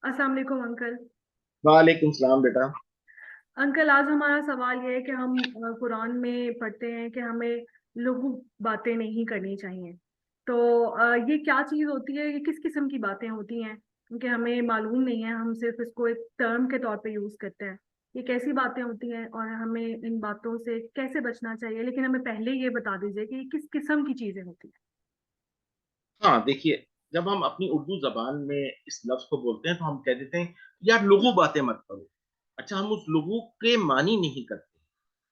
अस्सलाम वालेकुम अंकल। वालेकुम सलाम बेटा। अंकल, आज हमारा सवाल ये है कि हम कुरान में पढ़ते हैं कि हमें लघु बातें नहीं करनी चाहिए। तो ये क्या चीज़ होती है, ये किस किस्म की बातें होती हैं? क्योंकि हमें मालूम नहीं है, हम सिर्फ इसको एक टर्म के तौर पे यूज़ करते हैं। ये कैसी बातें होती हैं और हमें इन बातों से कैसे बचना चाहिए? लेकिन हमें पहले ये बता दीजिए कि ये किस किस्म की चीज़ें होती हैं। हाँ देखिए, जब हम अपनी उर्दू जबान में इस लफ्ज को बोलते हैं तो हम कह देते हैं यार लुगू बातें मत करो। अच्छा, हम उस लुगू के मानी नहीं करते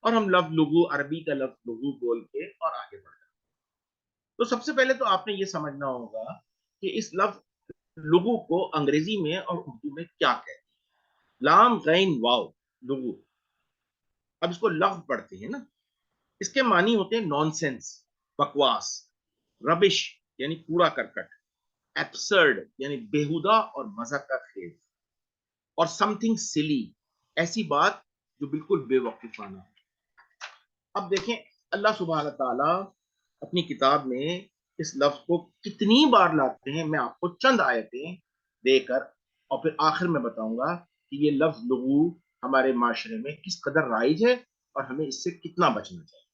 और हम लफ्ज लुगू, अरबी का लफ्ज लुगू बोल के और आगे बढ़ जाते हैं। तो सबसे पहले तो आपने ये समझना होगा कि इस लफ्ज लुगू को अंग्रेजी में और उर्दू में क्या कहते हैं। लाम गैन वाव, लुगू। अब इसको लफ्ज पढ़ते हैं ना, इसके मानी होते हैं नॉनसेंस, बकवास, रबिश यानी कूड़ा करकट, एब्सर्ड यानी बेहुदा और मजाक का खेल, और समथिंग सिली, ऐसी बात जो बिल्कुल बेवकूफाना हो। अब देखें, अल्लाह सुबहान ताला अपनी किताब में इस लफ्ज को कितनी बार लाते हैं, मैं आपको चंद आयतें देकर और फिर आखिर में बताऊंगा कि ये लफ्ज लुगू हमारे माशरे में किस कदर राइज है और हमें इससे कितना बचना चाहिए।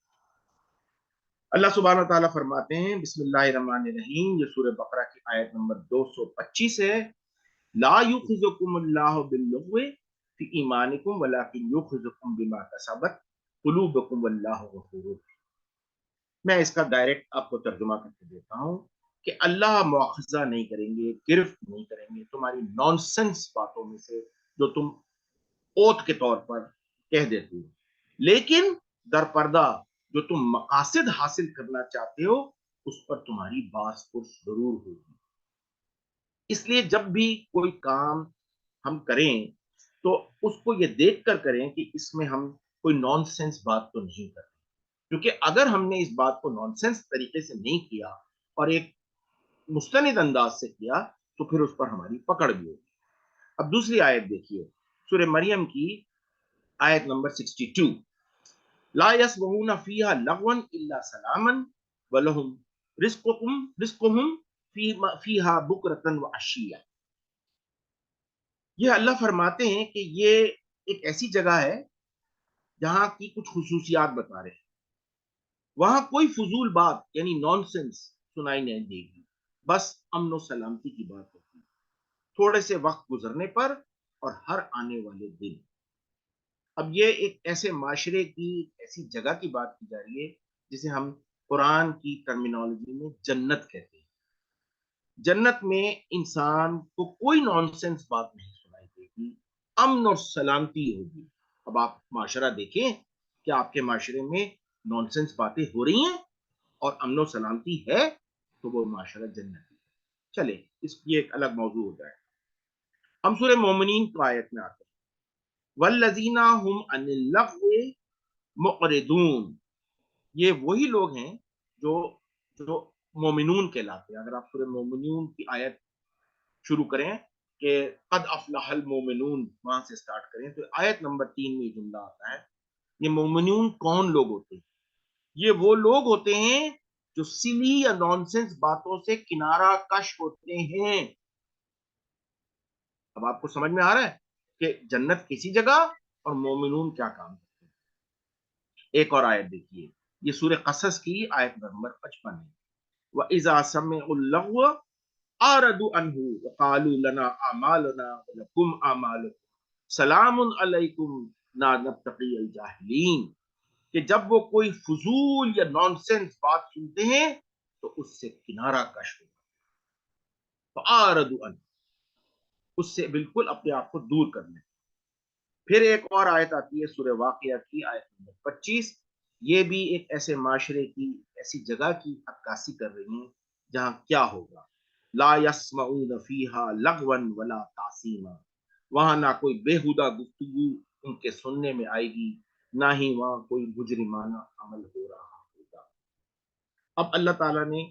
अल्लाह सुब्हानहू व तआला फरमाते हैं, बिस्मिल्लाहिर्रहमानिर्रहीम, ये सूरह बकरा की आयत नंबर 225 है। ला युखिजुकुमुल्लाहु बिल्लुग़्वी फी ईमानिकुम वलाकिन युखिजुकुम बिमा कसबत कुलूबुकुम वल्लाहु गफूरुर। मैं इसका डायरेक्ट आपको तर्जुमा करके देता हूँ कि अल्लाह मुआखजा नहीं करेंगे, गिरफ्त नहीं करेंगे तुम्हारी नॉनसेंस बातों में से जो तुम ओत के तौर पर कह देती हो, लेकिन दरपर्दा जो तुम मकासद हासिल करना चाहते हो उस पर तुम्हारी बास पुरस जरूर होगी। इसलिए जब भी कोई काम हम करें तो उसको ये देख कर करें कि इसमें हम कोई नॉनसेंस बात तो नहीं कर रहे, क्योंकि अगर हमने इस बात को नॉनसेंस तरीके से नहीं किया और एक मुस्तनिद अंदाज से किया तो फिर उस पर हमारी पकड़ भी होगी। अब दूसरी आयत देखिए, सूर्य मरियम की आयत नंबर 62। ला यसमऊना फीहा लगवन इल्ला सलामन वलहुम रिस्कुहुम फीहा बुकरतन व अशिया। ये अल्लाह फरमाते हैं कि ये एक ऐसी जगह है जहां की कुछ खुसूसियात बता रहे हैं। वहां कोई फजूल बात यानी नॉनसेंस सुनाई नहीं देगी, बस अमन सलामती की बात होगी थोड़े से वक्त गुजरने पर और हर आने वाले दिन। अब ये एक ऐसे माशरे की, ऐसी जगह की बात की जा रही है जिसे हम कुरान की टर्मिनोलॉजी में जन्नत कहते हैं। जन्नत में इंसान को कोई नॉनसेंस बात नहीं सुनाई देगी, अमन और सलामती होगी। अब आप माशरा देखें कि आपके माशरे में नॉनसेंस बातें हो रही हैं और अमन और सलामती है तो वो माशरा जन्नती है। चले, इसकी एक अलग मौजू हो जाए। हम सूरह मोमिनीन की आयत में आते हैं, वल्लजीना हुम अनिल लग़्वी मुअरिदून। ये वही लोग हैं जो जो मोमिनून कहलाते हैं। अगर आप सूरह मोमिनून की आयत शुरू करें कि कद अफलहल मोमिनून, वहां से स्टार्ट करें तो आयत नंबर 3 में जुमला आता है। ये मोमिनून कौन लोग होते हैं? ये वो लोग होते हैं जो सिली या नॉनसेंस बातों से किनारा कश होते हैं। अब आपको समझ में आ रहा है कि जन्नत किसी जगह और मोमिनून क्या काम करते हैं। एक और आयत देखिए, ये सूर्य कसस की आयत नंबर 55 है। व इजा समिउल आरदू अनहु वकालू लना आमालना वलकुम आमालुकुम सलामुन अलैकुम ना नब्तगी अल जाहिलीन। कि जब वो कोई फजूल या नॉनसेंस बात सुनते हैं तो उससे किनारा कश हो, तो आरदू अन, उससे बिल्कुल अपने आप को दूर कर लें। फिर एक और आयत आती है सूरह वाक़िया की आयत नंबर 25। ये भी एक ऐसे माशरे की, ऐसी जगह की अक्कासी कर रही है जहां क्या होगा, ला यस्मऊन फीहा लगवन वला तासीमा। वहां ना कोई बेहुदा गुफ्तगू उनके सुनने में आएगी, ना ही वहां कोई मुजरिमाना अमल हो रहा होगा। अब अल्लाह ताला ने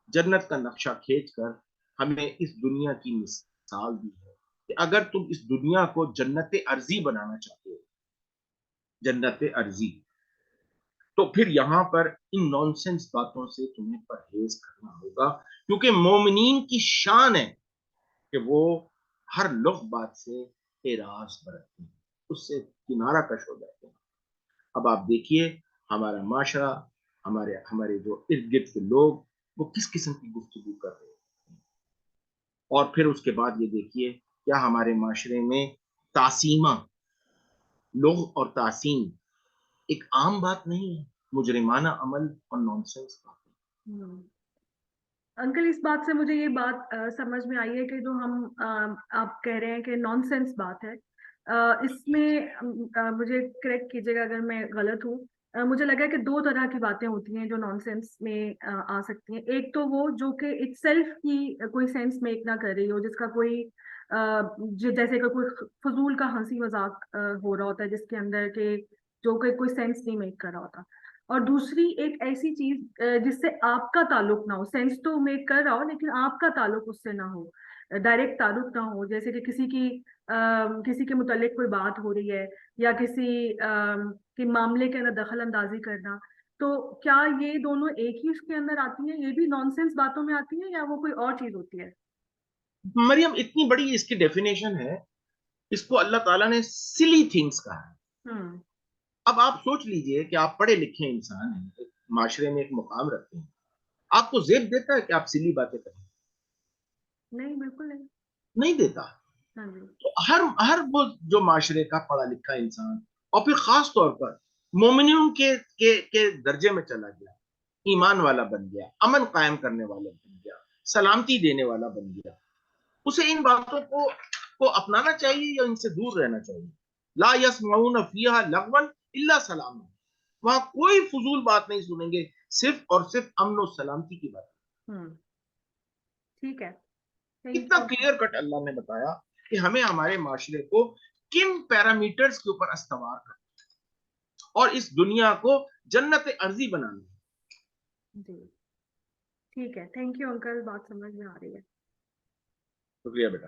जन्नत का नक्शा खींचकर हमें इस दुनिया की मिसाल दी है कि अगर तुम इस दुनिया को जन्नत अर्जी बनाना चाहते हो, जन्नत अर्जी, तो फिर यहाँ पर इन नॉनसेंस बातों से तुम्हें परहेज करना होगा, क्योंकि मोमिनीन की शान है कि वो ہر لغ بات سے اعراض برتتے ہیں, اس سے کنارہ کش ہو جاتے ہیں. اب آپ دیکھیے ہمارا معاشرہ, ہمارے جو ارد گرد کے لوگ وہ کس قسم کی گفتگو کر رہے ہیں. اور پھر اس کے بعد یہ دیکھیے کیا ہمارے معاشرے میں تعصیمہ, لغ اور تعصیم ایک عام بات نہیں ہے, مجرمانہ عمل اور نانسنس بات ہے. انکل اس بات سے مجھے یہ بات سمجھ میں آئی ہے کہ جو ہم آپ کہہ رہے ہیں کہ نان سینس بات ہے, اس میں مجھے کریکٹ کیجیے گا اگر میں غلط ہوں. مجھے لگا کہ دو طرح کی باتیں ہوتی ہیں جو نان سینس میں آ سکتی ہیں. ایک تو وہ جو کہ اٹ سیلف کی کوئی سینس میک نہ کر رہی ہو, جس کا کوئی جیسے کہ کوئی فضول کا ہنسی مذاق ہو رہا ہوتا ہے جس کے اندر کہ جو کہ کوئی سینس نہیں میک کر رہا ہوتا. اور دوسری ایک ایسی چیز جس سے آپ کا تعلق نہ ہو, سینس تو میک کر رہا ہو لیکن آپ کا تعلق اس سے نہ ہو, ڈائریکٹ تعلق نہ ہو, جیسے کہ کسی کے متعلق کوئی بات ہو رہی ہے یا کسی کے معاملے کے اندر دخل اندازی کرنا. تو کیا یہ دونوں ایک ہی اس کے اندر آتی ہیں, یہ بھی نان سینس باتوں میں آتی ہیں یا وہ کوئی اور چیز ہوتی ہے؟ مریم اتنی بڑی اس کی ڈیفینیشن ہے, اس کو اللہ تعالیٰ نے سلی تھنگس کہا ہے. اب آپ سوچ لیجئے کہ آپ پڑھے لکھے انسان ہیں, معاشرے میں ایک مقام رکھتے ہیں, آپ کو زیب دیتا ہے کہ آپ سلی باتیں کریں؟ نہیں, بالکل نہیں. نہیں دیتا. ہاں جی. تو ہر وہ جو معاشرے کا پڑھا لکھا انسان, اور پھر خاص طور پر مومنین کے درجے میں چلا گیا, ایمان والا بن گیا, امن قائم کرنے والا بن گیا, سلامتی دینے والا بن گیا, اسے ان باتوں کو اپنانا چاہیے یا ان سے دور رہنا چاہیے. لا یسمعون فیہا لغوا الا سلاما, وہاں کوئی فضول بات نہیں سنیں گے, صرف اور صرف امن و سلامتی کی بات. ٹھیک ہے, تھینک کتنا یو. کلیئر کٹ اللہ نے بتایا کہ ہمیں ہمارے معاشرے کو کن پیرامیٹرز کے اوپر استوار کرنا اور اس دنیا کو جنت ارضی بنانا. جی ٹھیک ہے, تھینک یو انکل, بات سمجھ میں آ رہی ہے. شکریہ بیٹا.